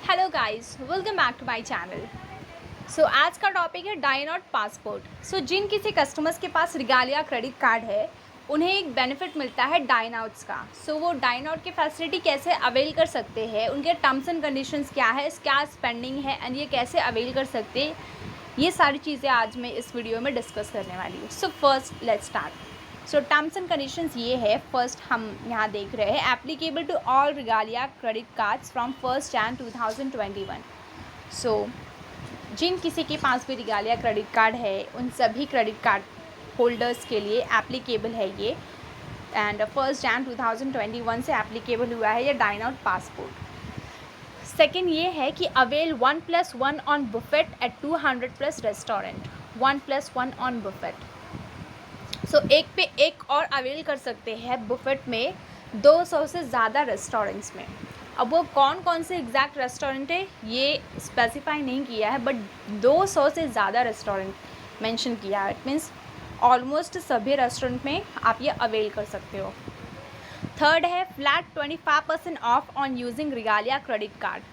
Hello guys, welcome back to my channel. So आज का topic है डाइनॉट पासपोर्ट। सो जिन किसी कस्टमर्स के पास रिगालिया क्रेडिट कार्ड है उन्हें एक बेनिफिट मिलता है डाइनॉट्स का। सो वो डाइनॉट की फैसिलिटी कैसे अवेल कर सकते हैं, उनके टर्म्स एंड कंडीशंस क्या है, क्या स्पेंडिंग है एंड ये कैसे अवेल कर सकते हैं, ये सारी चीज़ें आज मैं इस वीडियो में डिस्कस करने वाली हूँ। So first let's start. So terms and conditions ये है, फर्स्ट हम यहाँ देख रहे हैं applicable to all Regalia credit cards from 1 Jan 2021। So जिन किसी के पास भी रिगालिया क्रेडिट कार्ड है उन सभी क्रेडिट कार्ड होल्डर्स के लिए एप्लीकेबल है ये, एंड 1 Jan 2021 से एप्लीकेबल हुआ है ये डाइनॉट पासपोर्ट। सेकेंड ये है कि avail 1+1 on buffet at 200+ restaurant, 1+1 on buffet. So एक पे एक और अवेल कर सकते हैं बुफेट में 200 से ज़्यादा रेस्टोरेंट्स में। अब वो कौन कौन से एग्जैक्ट रेस्टोरेंट है ये स्पेसिफाई नहीं किया है, बट 200 से ज़्यादा रेस्टोरेंट मेंशन किया है। इट मीन्स ऑलमोस्ट सभी रेस्टोरेंट में आप ये अवेल कर सकते हो। थर्ड है flat 25% of on using regalia credit card.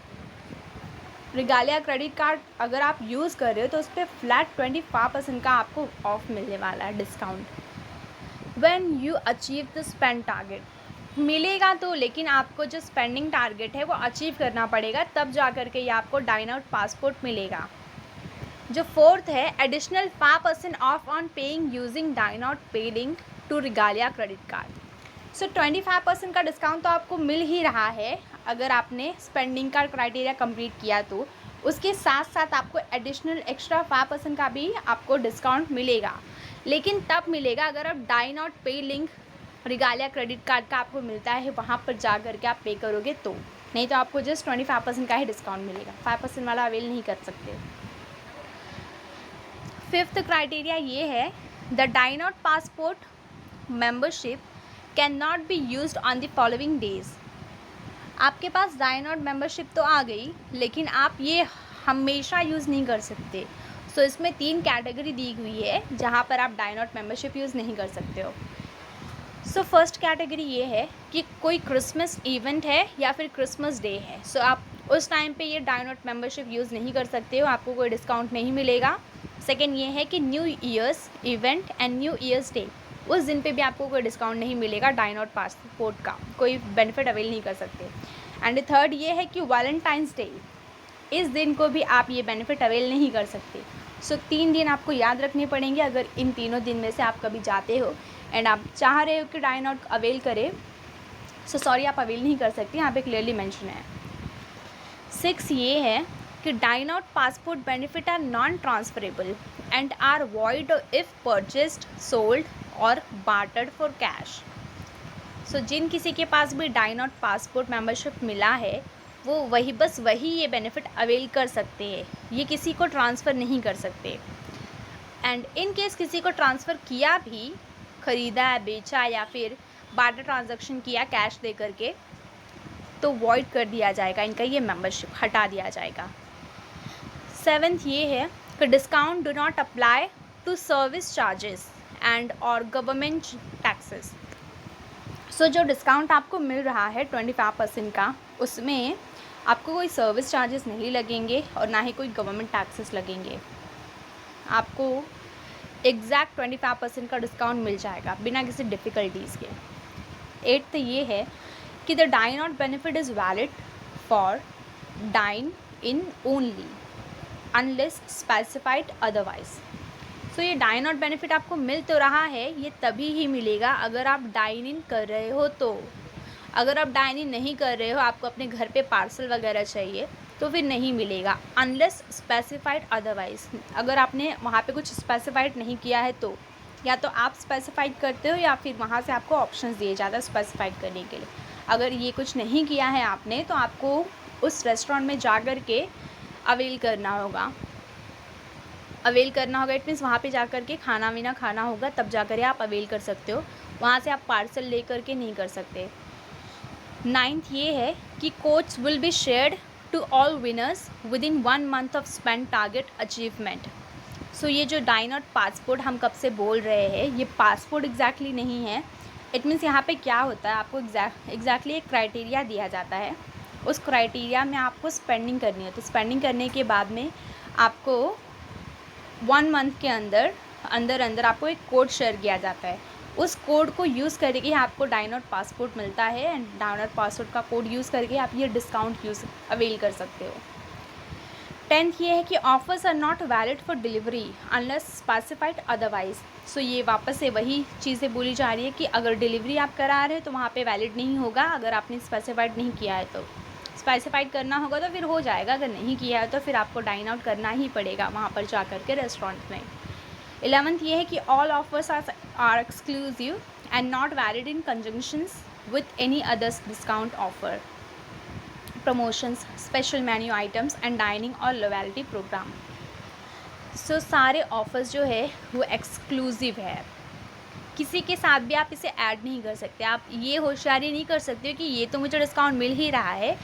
Regalia credit card अगर आप यूज़ कर रहे हो तो उस पर फ्लैट 25% का आपको ऑफ मिलने वाला है, discount. When you achieve the spend target मिलेगा तो, लेकिन आपको जो स्पेंडिंग टारगेट है वो अचीव करना पड़ेगा, तब जा कर के ये आपको डाइनॉट पासपोर्ट मिलेगा। जो फोर्थ है additional 5% off on paying using Dineout pay link to Regalia credit card. So 25% का डिस्काउंट तो आपको मिल ही रहा है अगर आपने स्पेंडिंग का क्राइटेरिया कंप्लीट किया, तो उसके साथ साथ आपको एडिशनल एक्स्ट्रा 5% का भी आपको डिस्काउंट मिलेगा, लेकिन तब मिलेगा अगर आप डाइनॉट pay link regalia credit card का आपको मिलता है वहाँ पर जा कर के आप पे करोगे तो, नहीं तो आपको जस्ट 25% का ही डिस्काउंट मिलेगा, 5% वाला अवेल नहीं कर सकते। फिफ्थ क्राइटेरिया ये है the Dineout passport membership can not be used on the following days. आपके पास डाइनॉट मेंबरशिप तो आ गई, लेकिन आप ये हमेशा यूज़ नहीं कर सकते। सो इसमें 3 कैटेगरी दी हुई है जहाँ पर आप डाइनॉट मेंबरशिप यूज़ नहीं कर सकते हो। सो फर्स्ट कैटेगरी ये है कि कोई क्रिसमस इवेंट है या फिर क्रिसमस डे है, सो आप उस टाइम पे ये डाइनॉट मेंबरशिप यूज़ नहीं कर सकते हो, आपको कोई डिस्काउंट नहीं मिलेगा। सेकेंड ये है कि new years event and new years day, उस दिन पे भी आपको कोई डिस्काउंट नहीं मिलेगा, डाइनॉट पासपोर्ट का कोई बेनिफिट अवेल नहीं कर सकते। एंड थर्ड ये है कि वैलेंटाइंस डे, इस दिन को भी आप ये बेनिफिट अवेल नहीं कर सकते। सो 3 दिन आपको याद रखने पड़ेंगे अगर इन तीनों दिन में से आप कभी जाते हो एंड आप चाह रहे हो कि डाइनॉट अवेल करें, सो सॉरी आप अवेल नहीं कर सकते, यहाँ पे क्लियरली मेंशन है। 6 ये है कि Dineout passport benefit are non transferable and are void if purchased, sold और बार्टर्ड फॉर कैश। सो जिन किसी के पास भी डाइनॉट पासपोर्ट मेंबरशिप मिला है वो वही ये बेनिफिट अवेल कर सकते हैं, ये किसी को ट्रांसफ़र नहीं कर सकते। एंड इन केस किसी को ट्रांसफ़र किया भी, ख़रीदा बेचा या फिर बार्टर ट्रांजैक्शन किया कैश दे करके, तो वॉइड कर दिया जाएगा, इनका ये मेंबरशिप हटा दिया जाएगा। 7th ये है कि discount do not apply to service charges and और गवर्नमेंट टैक्सेस। सो जो डिस्काउंट आपको मिल रहा है 25% का, उसमें आपको कोई सर्विस चार्जेस नहीं लगेंगे और ना ही कोई गवर्नमेंट टैक्सेस लगेंगे, आपको एग्जैक्ट 25% का डिस्काउंट मिल जाएगा बिना किसी डिफ़िकल्टीज़ के। 8th ये है कि the Dineout benefit is valid for dine in only unless specified otherwise. So ये डाइनॉट बेनिफिट आपको मिल तो रहा है, ये तभी ही मिलेगा अगर आप डाइन इन कर रहे हो तो। अगर आप डाइन इन नहीं कर रहे हो, आपको अपने घर पे पार्सल वगैरह चाहिए, तो फिर नहीं मिलेगा अनलेस स्पेसिफाइड अदरवाइज। अगर आपने वहाँ पे कुछ स्पेसिफाइड नहीं किया है तो, या तो आप स्पेसिफाइड करते हो या फिर वहाँ से आपको ऑप्शंस दिए जाता है स्पेसिफाइड करने के लिए। अगर ये कुछ नहीं किया है आपने तो आपको उस रेस्टोरेंट में जा कर के अवेल करना होगा। इट मीन्स वहाँ पे जा कर के खाना वीना खाना होगा, तब जा कर आप अवेल कर सकते हो, वहाँ से आप पार्सल ले कर के नहीं कर सकते। 9th ये है कि codes will be shared to all winners within 1 month of spend target achievement. So ये जो डाइनॉट पासपोर्ट हम कब से बोल रहे हैं, ये पासपोर्ट एग्जैक्टली नहीं है। इट मीन्स यहाँ पे क्या होता है, आपको एग्जैक्टली एक क्राइटेरिया दिया जाता है उस क्राइटेरिया में आपको स्पेंडिंग करनी है। तो स्पेंडिंग करने के बाद में आपको 1 मंथ के अंदर आपको एक कोड शेयर किया जाता है। उस कोड को यूज़ करके आपको डायनॉट पासपोर्ट मिलता है एंड डायनॉट पासपोर्ट का कोड यूज़ करके आप ये डिस्काउंट अवेल कर सकते हो। 10th ये है कि offers are not valid for delivery unless specified otherwise. So ये वापस से वही चीज़ें बोली जा रही है कि अगर डिलीवरी आप करा रहे हो तो वहाँ पे वैलिड नहीं होगा, अगर आपने स्पेसिफाइड नहीं किया है तो। स्पेसिफाइड करना होगा तो फिर हो जाएगा, अगर नहीं किया है तो फिर आपको डाइन आउट करना ही पड़ेगा वहाँ पर जा कर के रेस्टोरेंट में। 11th ये है कि all offers are exclusive and not valid in conjunctions with any others discount offer, promotions, special menu items and dining और लॉयल्टी प्रोग्राम। सो सारे ऑफर्स जो है वो एक्सक्लूसिव है, किसी के साथ भी आप इसे ऐड नहीं कर सकते। आप ये होशियारी नहीं कर सकते हो कि ये तो मुझे डिस्काउंट मिल ही रहा है।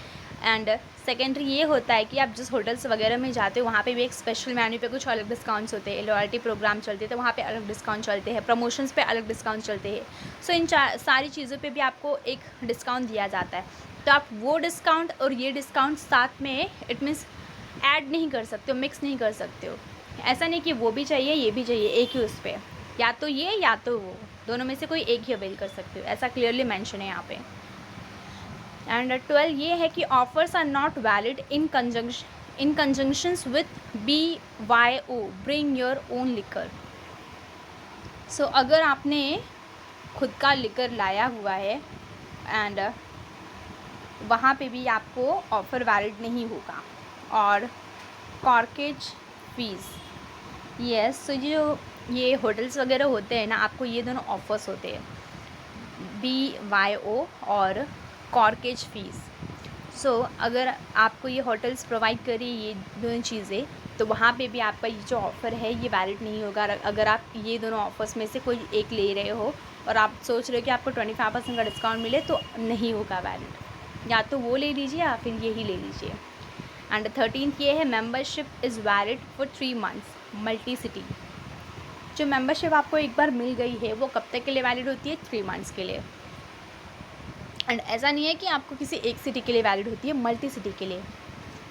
एंड सेकेंडरी ये होता है कि आप जिस होटल्स वगैरह में जाते हो वहाँ पे भी एक स्पेशल मेन्यू पे कुछ अलग डिस्काउंट्स होते हैं, लॉयल्टी प्रोग्राम चलते हैं तो वहाँ पे अलग डिस्काउंट चलते हैं, प्रमोशंस पे अलग डिस्काउंट चलते हैं। सो इन सारी चीज़ों पे भी आपको एक डिस्काउंट दिया जाता है। तो आप वो डिस्काउंट और ये डिस्काउंट साथ में इट मीन्स ऐड नहीं कर सकते हो, मिक्स नहीं कर सकते हो। ऐसा नहीं कि वो भी चाहिए ये भी चाहिए, एक ही उस पर, या तो ये या तो वो, दोनों में से कोई एक ही अवेल कर सकते हो, ऐसा क्लियरली मेंशन है यहाँ पे। एंड 12 ये है कि offers are not valid in conjunctions with BYO, bring your own liquor. So अगर आपने खुद का लिकर लाया हुआ है एंड वहाँ पे भी आपको ऑफ़र वैलिड नहीं होगा। और कॉर्केज फीस, यस, तो जो ये होटल्स वगैरह होते हैं ना, आपको ये दोनों ऑफर्स होते हैं, BYO और कॉर्केज फीस। सो अगर आपको ये होटल्स प्रोवाइड करें ये दोनों चीज़ें तो वहाँ पे भी आपका ये जो ऑफ़र है ये वैलिड नहीं होगा। अगर आप ये दोनों ऑफर्स में से कोई एक ले रहे हो और आप सोच रहे हो कि आपको 25% का डिस्काउंट मिले तो नहीं होगा वैलिड, या तो वो ले लीजिए या फिर यही ले लीजिए। एंड 13th ये है membership is valid for 3 months multi city. जो मेंबरशिप आपको एक बार मिल गई है वो कब तक के लिए वैलिड होती है? 3 मंथ्स के लिए। एंड ऐसा नहीं है कि आपको किसी एक सिटी के लिए वैलिड होती है, मल्टी सिटी के लिए।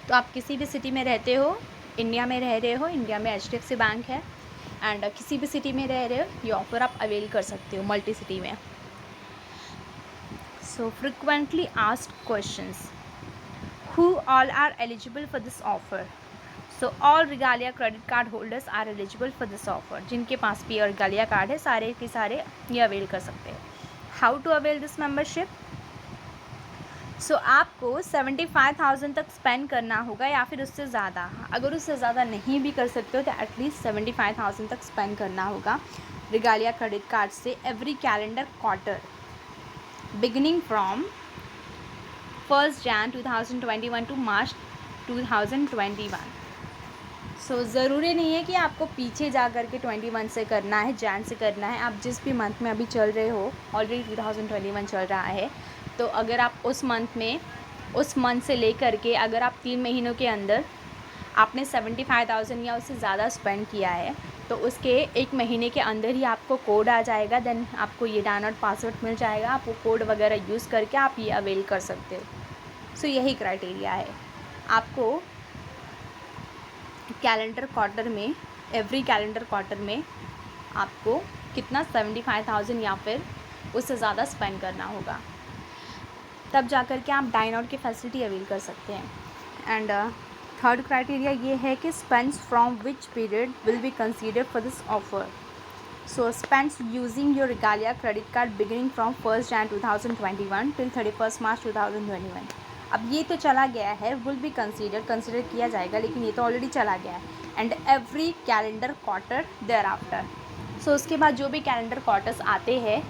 तो आप किसी भी सिटी में रहते हो, इंडिया में रह रहे हो, इंडिया में HDFC बैंक है एंड किसी भी सिटी में रह रहे हो, ये ऑफ़र आप अवेल कर सकते हो मल्टी सिटी में। So frequently asked questions, who all are eligible for this offer? So all Regalia credit card holders are eligible for this offer. जिनके पास भी Regalia कार्ड है सारे के सारे ये अवेल कर सकते हैं। How to avail this membership? So आपको 75,000 तक स्पेंड करना होगा या फिर उससे ज़्यादा। अगर उससे ज़्यादा नहीं भी कर सकते हो तो एटलीस्ट 75,000 तक स्पेंड करना होगा Regalia क्रेडिट कार्ड से every calendar quarter beginning from 1st Jan 2021 to March 2021। So ज़रूरी नहीं है कि आपको पीछे जा कर के 21 से करना है, जैन से करना है। आप जिस भी मंथ में अभी चल रहे हो, ऑलरेडी 2021 चल रहा है, तो अगर आप उस मंथ से ले कर के अगर आप 3 महीनों के अंदर आपने 75,000 या उससे ज़्यादा स्पेंड किया है तो उसके 1 महीने के अंदर ही आपको कोड आ जाएगा, देन आपको ये डायनॉट पासवर्ड मिल जाएगा। आप वो कोड वगैरह यूज़ करके आप ये अवेल कर सकते हो। सो यही क्राइटेरिया है। आपको कैलेंडर क्वार्टर में, एवरी कैलेंडर क्वार्टर में आपको कितना 75,000 या फिर उससे ज़्यादा स्पेंड करना होगा, तब जा कर के आप डाइनॉट की फैसिलिटी अवेल कर सकते हैं। एंड थर्ड क्राइटेरिया ये है कि spends from which period will be considered for this offer. So spends using your Regalia credit card beginning from 1st Jan 2021 till 31st March 2021। अब ये तो चला गया है, विल बी कंसिडर किया जाएगा, लेकिन ये तो ऑलरेडी चला गया है। And every calendar quarter thereafter. So उसके बाद जो भी कैलेंडर क्वार्टर्स आते हैं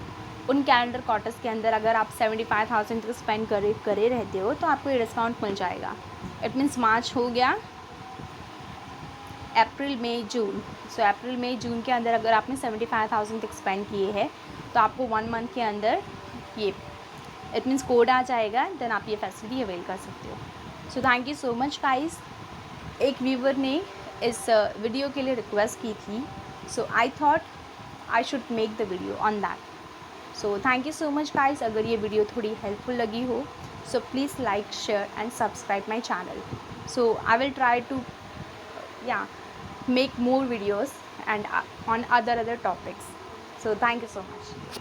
उन कैलेंडर क्वार्टर्स के अंदर अगर आप 75,000 तक स्पेंड करे रहते हो तो आपको ये डिस्काउंट मिल जाएगा। इट मीन्स मार्च हो गया, अप्रैल मई जून। सो अप्रैल मई जून के अंदर अगर आपने 75,000 तक स्पेंड किए हैं तो आपको 1 मंथ के अंदर ये इट मीन्स कोड आ जाएगा, देन आप ये फैसिलिटी अवेल कर सकते हो। So thank you so much guys. एक व्यूवर ने इस वीडियो के लिए रिक्वेस्ट की थी, so I thought I should make the video on that. So thank you so much guys. अगर ये वीडियो थोड़ी हेल्पफुल लगी हो So please like, share and subscribe my channel. So I will try to make more videos and on other topics. So thank you so much.